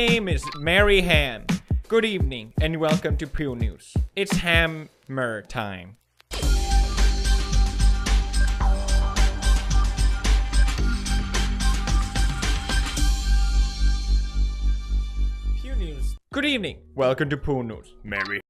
name is Mary Ham. Good evening and welcome to Pew News. It's hammer time. Pew News. Good evening. Welcome to Pew News. Mary.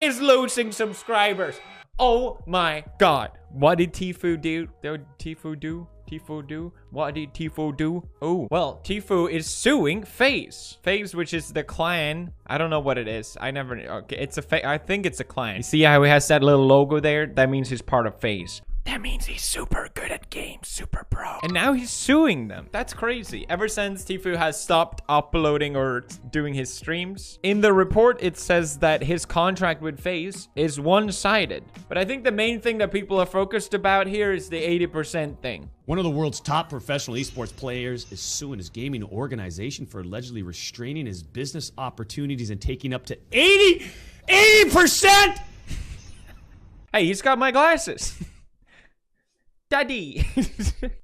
Is losing subscribers. Oh my god. What did Tfue do? Tfue do? What did Tfue do? Oh, well, Tfue is suing Faze. Faze, which is the clan. I don't know what it is. Okay, I think it's a clan. You see how he has that little logo there? That means he's part of Faze. That means he's super good at games, super pro. And now he's suing them. That's crazy. Ever since Tfue has stopped uploading or doing his streams. In the report, it says that his contract with Faze is one-sided. But I think the main thing that people are focused about here is the 80% thing. One of the world's top professional esports players is suing his gaming organization for allegedly restraining his business opportunities and taking up to 80%! Hey, he's got my glasses. Daddy.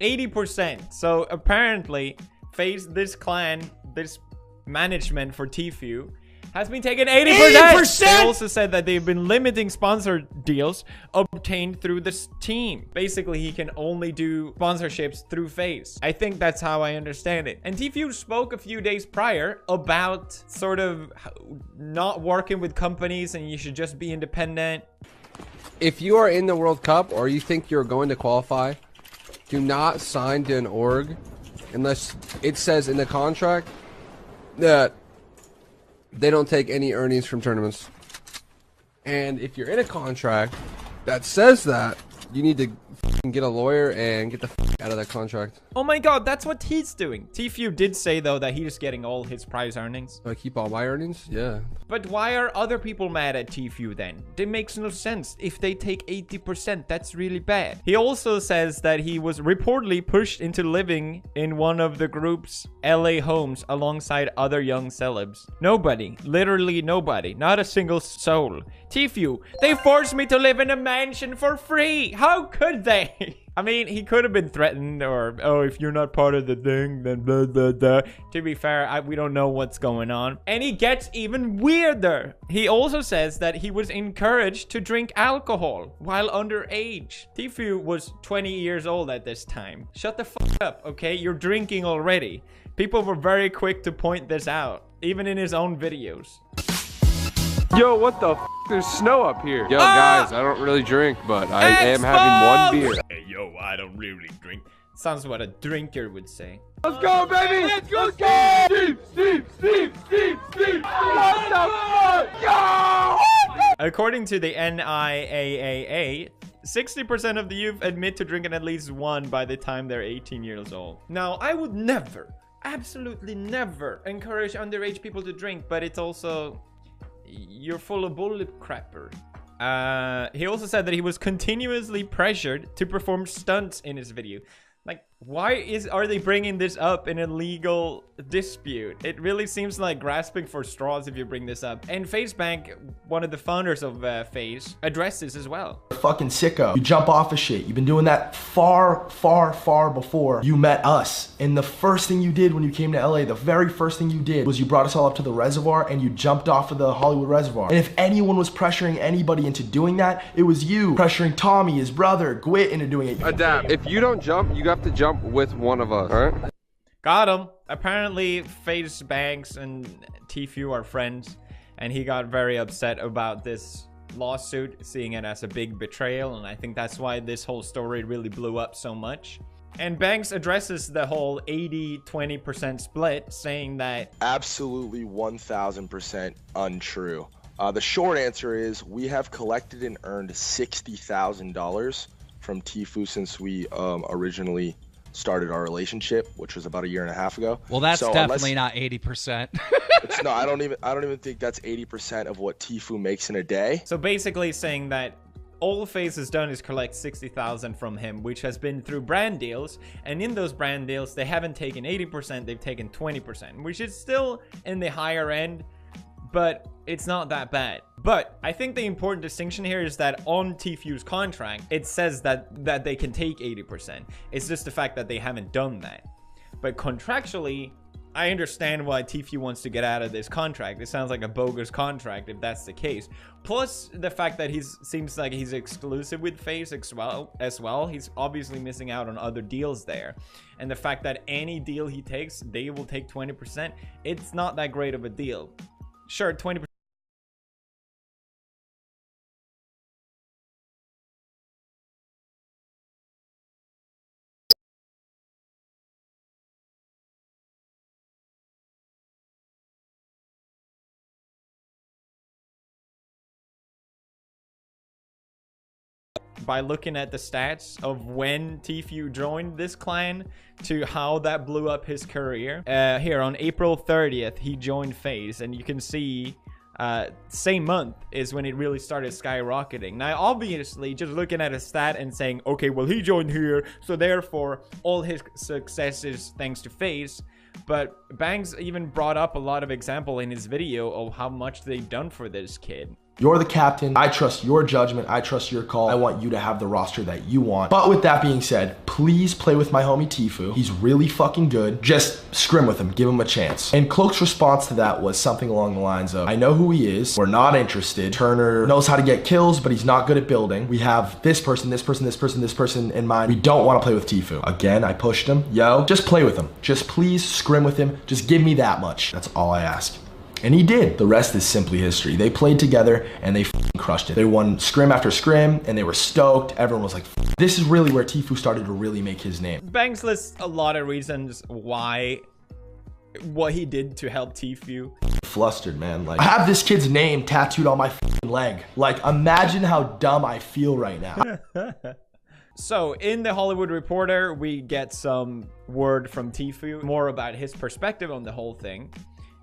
80%. So apparently, this clan, this management for Tfue has been taking 80%. They also said that they've been limiting sponsor deals obtained through this team. Basically, he can only do sponsorships through Faze. I think that's how I understand it. And Tfue spoke a few days prior about sort of not working with companies and you should just be independent. If you are in the World Cup or you think you're going to qualify, do not sign to an org unless it says in the contract that they don't take any earnings from tournaments. And if you're in a contract that says that, you need to get a lawyer and get the out of that contract. Oh my god, that's what he's doing. Tfue did say though that he's getting all his prize earnings. Do I keep all my earnings? Yeah. But why are other people mad at Tfue then? It makes no sense. If they take 80%, that's really bad. He also says that he was reportedly pushed into living in one of the group's LA homes alongside other young celebs. Nobody, literally nobody, not a single soul. Tfue, they forced me to live in a mansion for free. How could they? I mean, he could have been threatened or, oh, if you're not part of the thing, then blah, blah, blah. To be fair, we don't know what's going on. And he gets even weirder. He also says that he was encouraged to drink alcohol while underage. Tfue was 20 years old at this time. Shut the fuck up, okay? You're drinking already. People were very quick to point this out, even in his own videos. Yo, what the f? There's snow up here. Yo, guys, I don't really drink, but I am having one beer. Hey, yo, I don't really drink. Sounds what a drinker would say. Let's go, baby! Let's go, Steve! Steve! What the fuck? Yo! According to the NIAAA, 60% of the youth admit to drinking at least one by the time they're 18 years old. Now, I would never, absolutely never encourage underage people to drink, but it's also... you're full of bullet crapper. He also said that he was continuously pressured to perform stunts in his video. Like, why are they bringing this up in a legal dispute? It really seems like grasping for straws if you bring this up. And Faze Bank, one of the founders of Faze, addressed this as well. Fucking sicko. You jump off of shit. You've been doing that far before you met us. And the first thing you did when you came to LA, the very first thing you did was you brought us all up to the reservoir and you jumped off of the Hollywood Reservoir. And if anyone was pressuring anybody into doing that, it was you pressuring Tommy, his brother, Gwit into doing it. Adapt. If you don't jump, you have to jump with one of us, all right? Got him. Apparently, Faze Banks and Tfue are friends, and he got very upset about this lawsuit, seeing it as a big betrayal, and I think that's why this whole story really blew up so much. And Banks addresses the whole 80-20% split, saying that absolutely 1000% untrue. The short answer is we have collected and earned $60,000 from Tfue since we originally started our relationship, which was about 1.5 years ago. Well, that's so definitely not 80%. No, I don't even think that's 80% of what Tfue makes in a day. So basically saying that all Faze has done is collect 60,000 from him, which has been through brand deals. And in those brand deals, they haven't taken 80%, they've taken 20%, which is still in the higher end, but it's not that bad. But I think the important distinction here is that on Tfue's contract, it says that they can take 80%. It's just the fact that they haven't done that. But contractually, I understand why Tfue wants to get out of this contract. It sounds like a bogus contract if that's the case. Plus the fact that seems like he's exclusive with Faze as well. He's obviously missing out on other deals there. And the fact that any deal he takes, they will take 20%. It's not that great of a deal. Sure, 20%. By looking at the stats of when Tfue joined this clan to how that blew up his career. Here on April 30th, he joined Faze, and you can see same month is when it really started skyrocketing. Now, obviously, just looking at a stat and saying, okay, well, he joined here, so therefore all his success is thanks to Faze. But Bangs even brought up a lot of example in his video of how much they've done for this kid. You're the captain. I trust your judgment. I trust your call. I want you to have the roster that you want. But with that being said, please play with my homie Tfue. He's really fucking good. Just scrim with him. Give him a chance. And Cloak's response to that was something along the lines of, I know who he is. We're not interested. Turner knows how to get kills, but he's not good at building. We have this person, this person, this person, this person in mind. We don't want to play with Tfue. Again, I pushed him. Yo, just play with him. Just please scrim with him. Just give me that much. That's all I ask. And he did. The rest is simply history. They played together and they crushed it. They won scrim after scrim and they were stoked. Everyone was like, this is really where Tfue started to really make his name. Banks lists a lot of reasons why, what he did to help Tfue. Flustered, man. Like, I have this kid's name tattooed on my leg. Like, imagine how dumb I feel right now. So in the Hollywood Reporter, we get some word from Tfue, more about his perspective on the whole thing.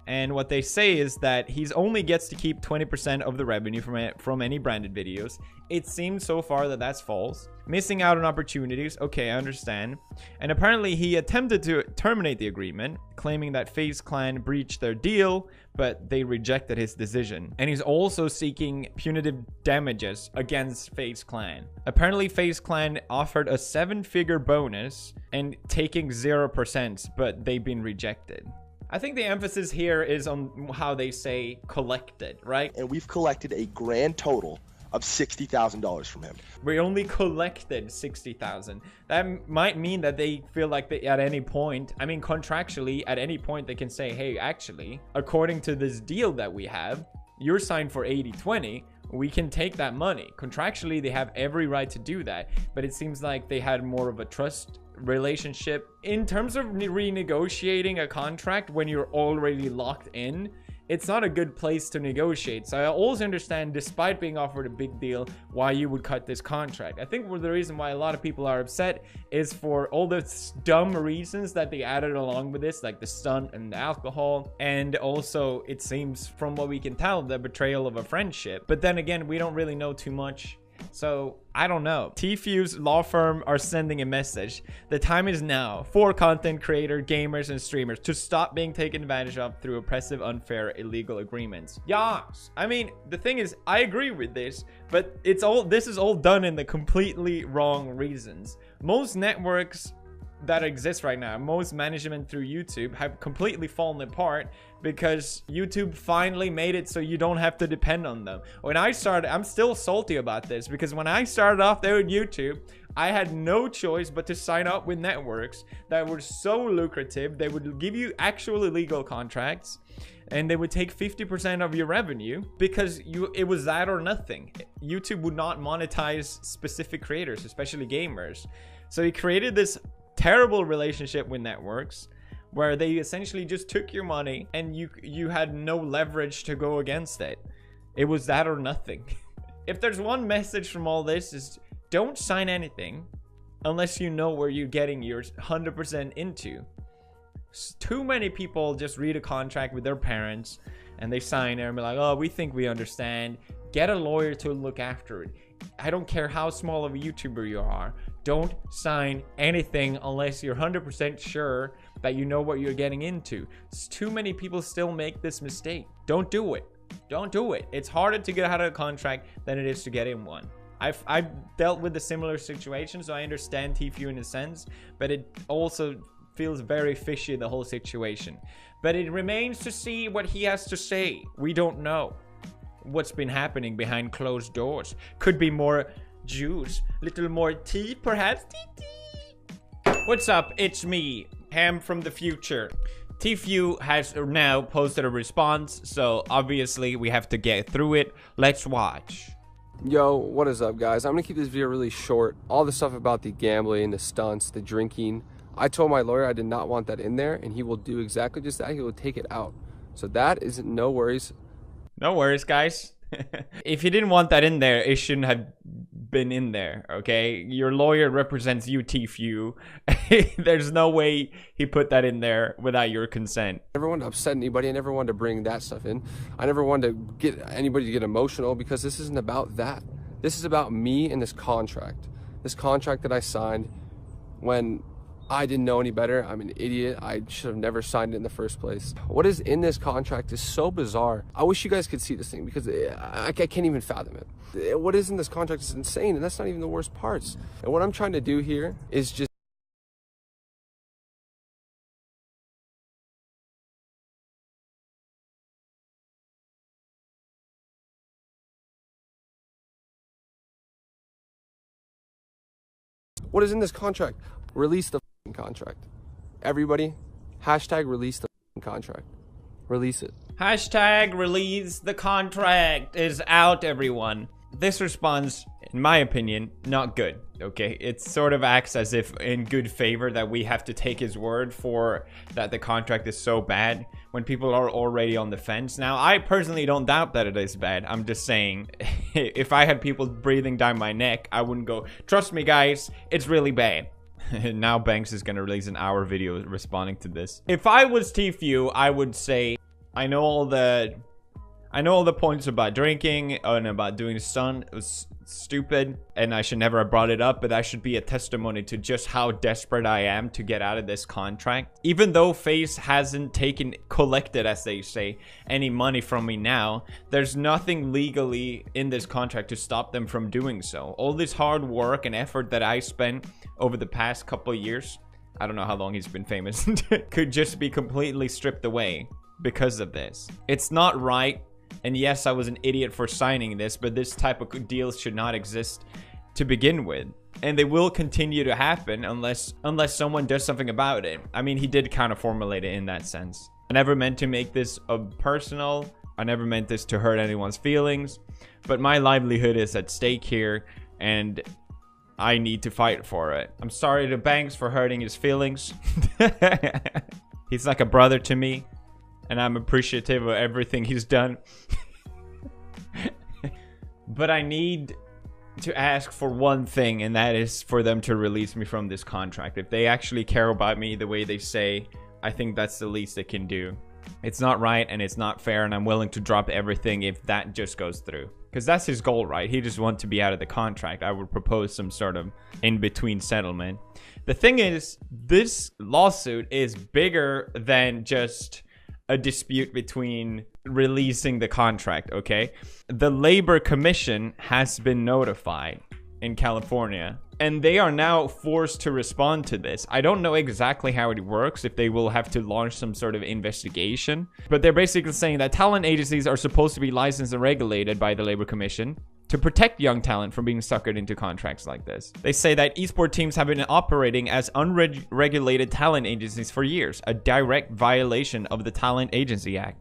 And what they say is that he's only gets to keep 20% of the revenue from any branded videos. It seems so far that that's false. Missing out on opportunities. Okay, I understand. And apparently he attempted to terminate the agreement, claiming that Faze CLan breached their deal, but they rejected his decision. And he's also seeking punitive damages against Faze CLan. Apparently Faze CLan offered a 7-figure bonus and taking 0%, but they've been rejected. I think the emphasis here is on how they say collected, right? And we've collected a grand total of $60,000 from him. We only collected 60,000. That might mean that they feel like they, at any point, I mean, contractually, at any point they can say, hey, actually, according to this deal that we have, you're signed for 80-20. We can take that money. Contractually, they have every right to do that. But it seems like they had more of a trust relationship. In terms of renegotiating a contract when you're already locked in, it's not a good place to negotiate. So I also understand, despite being offered a big deal, why you would cut this contract. I think the reason why a lot of people are upset is for all the dumb reasons that they added along with this, like the stunt and the alcohol, and also it seems from what we can tell, the betrayal of a friendship. But then again, we don't really know too much. So I don't know. Tfue's law firm are sending a message. The time is now for content creators, gamers, and streamers to stop being taken advantage of through oppressive, unfair, illegal agreements. Yes. I mean, the thing is, I agree with this, but this is all done in the completely wrong reasons. Most networks that exist right now, most management through YouTube have completely fallen apart because YouTube finally made it so you don't have to depend on them. When I started, I'm still salty about this because when I started off there with YouTube, I had no choice but to sign up with networks that were so lucrative. They would give you actual illegal contracts and they would take 50% of your revenue because it was that or nothing. YouTube would not monetize specific creators, especially gamers. So he created this terrible relationship with networks where they essentially just took your money and you had no leverage to go against it. It was that or nothing. If there's one message from all this, is don't sign anything unless you know where you're getting yours 100% into. Too many people just read a contract with their parents and they sign it and be like, oh, we think we understand. Get a lawyer to look after it. I don't care how small of a YouTuber you are. Don't sign anything unless you're 100% sure that you know what you're getting into. Too many people still make this mistake. Don't do it. Don't do it. It's harder to get out of a contract than it is to get in one. I've dealt with a similar situation, so I understand Tfue in a sense, but it also feels very fishy, the whole situation. But it remains to see what he has to say. We don't know what's been happening behind closed doors. Could be more juice, little more tea perhaps. What's up? It's me, Ham from the future. Tfue has now posted a response, so obviously we have to get through it. Let's watch. Yo, what is up, guys? I'm gonna keep this video really short. All the stuff about the gambling, the stunts, the drinking, I told my lawyer I did not want that in there, and he will do exactly just that. He will take it out. So that is no worries. No worries, guys. If you didn't want that in there, it shouldn't have been in there, okay? Your lawyer represents you, Tfue. There's no way he put that in there without your consent. I never wanted to upset anybody. I never wanted to bring that stuff in. I never wanted to get anybody to get emotional, because this isn't about that. This is about me and this contract. This contract that I signed when I didn't know any better. I'm an idiot. I should have never signed it in the first place. What is in this contract is so bizarre. I wish you guys could see this thing, because I can't even fathom it. What is in this contract is insane, and that's not even the worst parts. And what I'm trying to do here is just what is in this contract? Release the contract. Everybody, hashtag release the contract. Release it. Hashtag release the contract is out, everyone. This response, in my opinion, not good, okay? It sort of acts as if in good favor that we have to take his word for that the contract is so bad when people are already on the fence. Now, I personally don't doubt that it is bad. I'm just saying, if I had people breathing down my neck, I wouldn't go, trust me, guys, it's really bad. Now Banks is going to release an hour video responding to this. If I was Tfue, I would say, I know all the points about drinking and about doing stunt. It was stupid and I should never have brought it up, but that should be a testimony to just how desperate I am to get out of this contract. Even though Faze hasn't collected, as they say, any money from me now, there's nothing legally in this contract to stop them from doing so. All this hard work and effort that I spent over the past couple of years, I don't know how long he's been famous, could just be completely stripped away because of this. It's not right. And yes, I was an idiot for signing this, but this type of deals should not exist to begin with. And they will continue to happen unless someone does something about it. I mean, he did kind of formulate it in that sense. I never meant to make this personal. I never meant this to hurt anyone's feelings. But my livelihood is at stake here, and I need to fight for it. I'm sorry to Banks for hurting his feelings. He's like a brother to me, and I'm appreciative of everything he's done. But I need to ask for one thing, and that is for them to release me from this contract. If they actually care about me the way they say, I think that's the least they can do. It's not right and it's not fair, and I'm willing to drop everything if that just goes through. Because that's his goal, right? He just wants to be out of the contract. I would propose some sort of in-between settlement. The thing is, this lawsuit is bigger than just a dispute between releasing the contract, okay? The Labor Commission has been notified in California, and they are now forced to respond to this. I don't know exactly how it works, if they will have to launch some sort of investigation, but they're basically saying that talent agencies are supposed to be licensed and regulated by the Labor Commission to protect young talent from being suckered into contracts like this. They say that esports teams have been operating as unregulated talent agencies for years, a direct violation of the Talent Agency Act.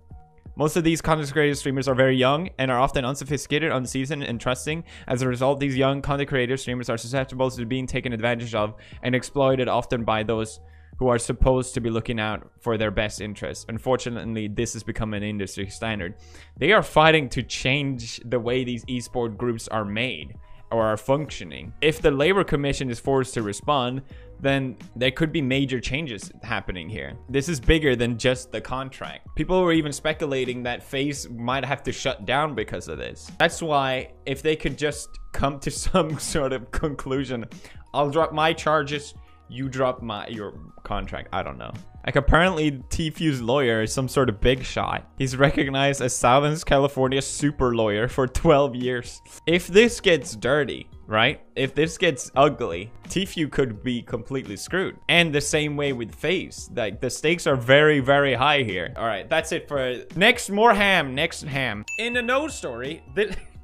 Most of these content creator streamers are very young and are often unsophisticated, unseasoned, and trusting. As a result, these young content creator streamers are susceptible to being taken advantage of and exploited, often by those who are supposed to be looking out for their best interests. Unfortunately, this has become an industry standard. They are fighting to change the way these esport groups are made or are functioning. If the Labor Commission is forced to respond, then there could be major changes happening here. This is bigger than just the contract. People were even speculating that Faze might have to shut down because of this. That's why if they could just come to some sort of conclusion. I'll drop my charges, you drop your contract. I don't know. Like, apparently Tfue's lawyer is some sort of big shot. He's recognized as Southern California's super lawyer for 12 years. If this gets dirty, right? If this gets ugly, Tfue could be completely screwed. And the same way with Faze. Like, the stakes are very, very high here. All right, that's it for next. More ham. Next ham. In a no story,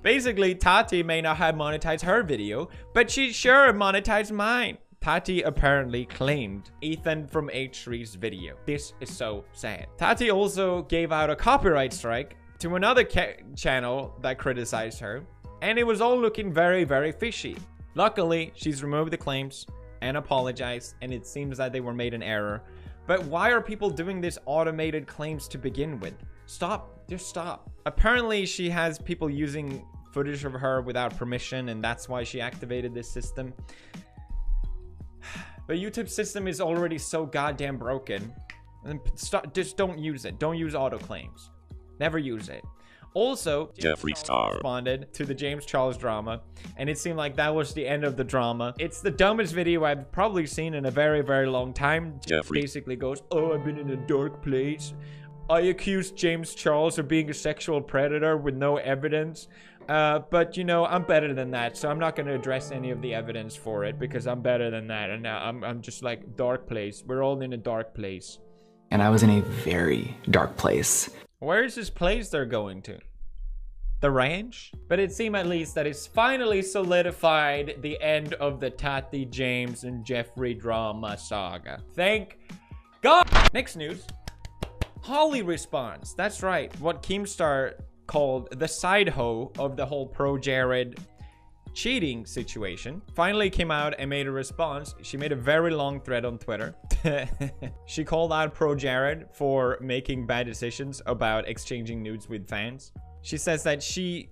basically Tati may not have monetized her video, but she sure monetized mine. Tati apparently claimed Ethan from H3's video. This is so sad. Tati also gave out a copyright strike to another channel that criticized her, and it was all looking very, very fishy. Luckily, she's removed the claims and apologized, and it seems that they were made in error. But why are people doing this automated claims to begin with? Stop. Just stop. Apparently, she has people using footage of her without permission, and that's why she activated this system. The YouTube system is already so goddamn broken. And just don't use it. Don't use auto claims. Never use it. Also, Jeffree Star responded to the James Charles drama, and it seemed like that was the end of the drama. It's the dumbest video I've probably seen in a very, very long time. Jeffree basically goes, "Oh, I've been in a dark place. I accused James Charles of being a sexual predator with no evidence. But, you know, I'm better than that, so I'm not going to address any of the evidence for it because I'm better than that. And now I'm just like, dark place. We're all in a dark place." And I was in a very dark place. Where is this place they're going to? The ranch? But it seemed at least that it's finally solidified the end of the Tati, James, and Jeffree drama saga. Thank God. Next news. Holly responds. That's right. What Keemstar called the side hoe of the whole Pro Jared cheating situation finally came out and made a response. She made a very long thread on Twitter. She called out Pro Jared for making bad decisions about exchanging nudes with fans. She says that she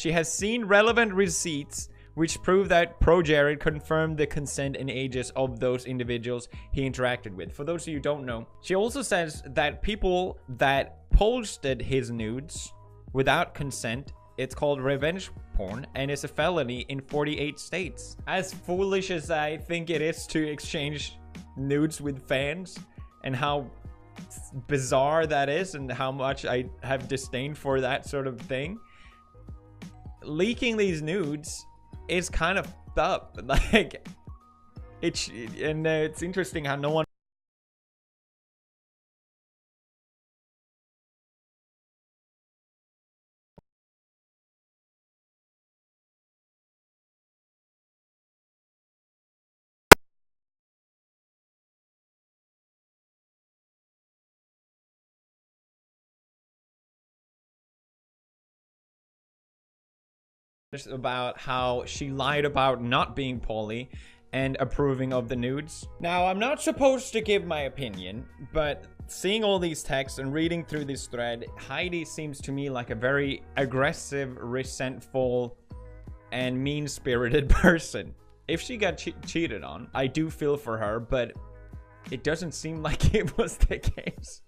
has seen relevant receipts which prove that Pro Jared confirmed the consent and ages of those individuals he interacted with. For those of you who don't know, she also says that people that posted his nudes without consent, it's called revenge porn, and it's a felony in 48 states. As foolish as I think it is to exchange nudes with fans, and how bizarre that is, and how much I have disdain for that sort of thing, leaking these nudes is kind of up. Like, it's interesting how no one about how she lied about not being poly and approving of the nudes. Now, I'm not supposed to give my opinion, but seeing all these texts and reading through this thread, Heidi seems to me like a very aggressive, resentful, and mean-spirited person. If she got cheated on, I do feel for her, but it doesn't seem like it was the case.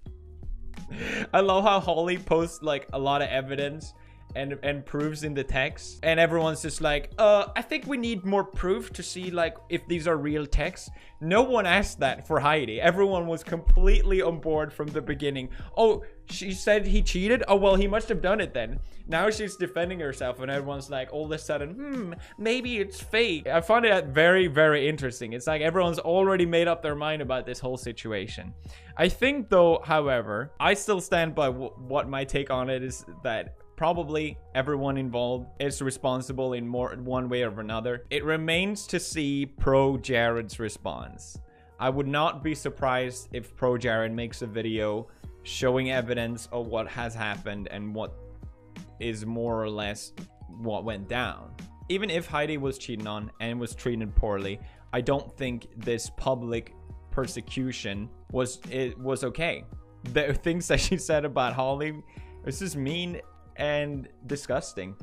I love how Holly posts like a lot of evidence and proofs in the text, and everyone's just like, I think we need more proof to see like if these are real texts. No one asked that for Heidi. Everyone was completely on board from the beginning. Oh, she said he cheated? Oh, well, he must have done it then. Now she's defending herself, and everyone's like, all of a sudden, maybe it's fake. I find it very, very interesting. It's like everyone's already made up their mind about this whole situation. I think though, however, I still stand by what my take on it is, that probably everyone involved is responsible in one way or another. It remains to see Pro Jared's response. I would not be surprised if Pro Jared makes a video showing evidence of what has happened and what is more or less what went down. Even if Heidi was cheated on and was treated poorly, I don't think this public persecution was okay. The things that she said about Holly, this is mean and disgusting.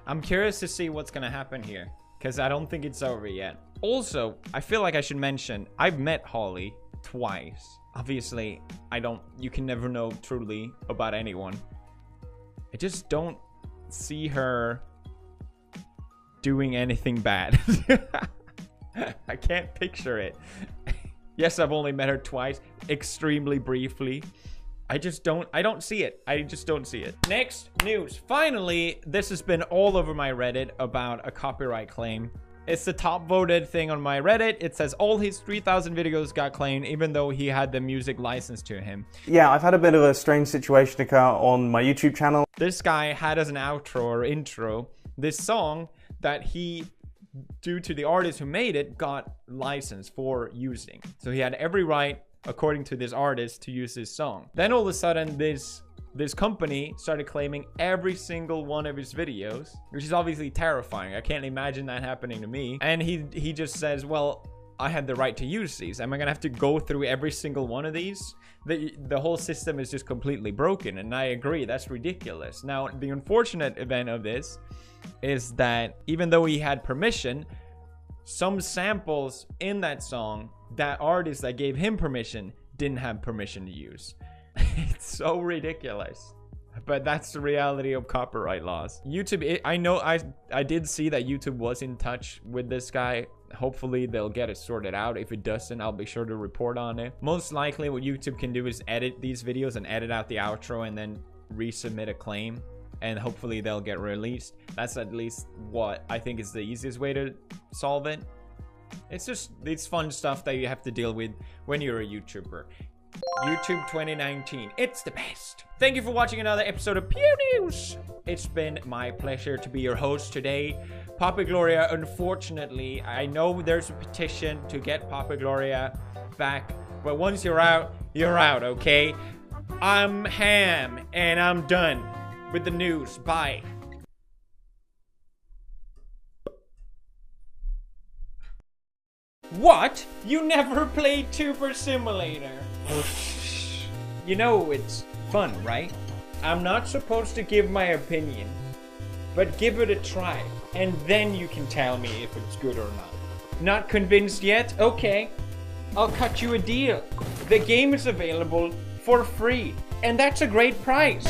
I'm curious to see what's gonna happen here, because I don't think it's over yet. Also, I feel like I should mention, I've met Holly twice. Obviously, you can never know truly about anyone. I just don't see her doing anything bad. I can't picture it. Yes, I've only met her twice, extremely briefly. I don't see it. I just don't see it. Next news. Finally, this has been all over my Reddit about a copyright claim. It's the top voted thing on my Reddit. It says all his 3,000 videos got claimed even though he had the music licensed to him. Yeah, I've had a bit of a strange situation occur on my YouTube channel. This guy had as an outro or intro this song that he, due to the artist who made it, got licensed for using. So he had every right, according to this artist, to use this song. Then all of a sudden this company started claiming every single one of his videos, which is obviously terrifying. I can't imagine that happening to me. And he just says, well, I had the right to use these. Am I gonna have to go through every single one of these? The whole system is just completely broken, and I agree, that's ridiculous. Now, the unfortunate event of this is that even though he had permission, some samples in that song, that artist that gave him permission didn't have permission to use. It's so ridiculous, but that's the reality of copyright laws. YouTube, I know I did see that YouTube was in touch with this guy. Hopefully they'll get it sorted out. If it doesn't, I'll be sure to report on it. Most likely what YouTube can do is edit these videos and edit out the outro and then resubmit a claim, and hopefully they'll get released. That's at least what I think is the easiest way to solve it. It's fun stuff that you have to deal with when you're a YouTuber. YouTube 2019, it's the best. Thank you for watching another episode of Pew News. It's been my pleasure to be your host today. Papa Gloria, unfortunately, I know there's a petition to get Papa Gloria back, but once you're out, okay? I'm Ham, and I'm done with the news. Bye. What? You never played Tuber Simulator? You know it's fun, right? I'm not supposed to give my opinion, but give it a try, and then you can tell me if it's good or not. Not convinced yet? Okay. I'll cut you a deal. The game is available for free, and that's a great price.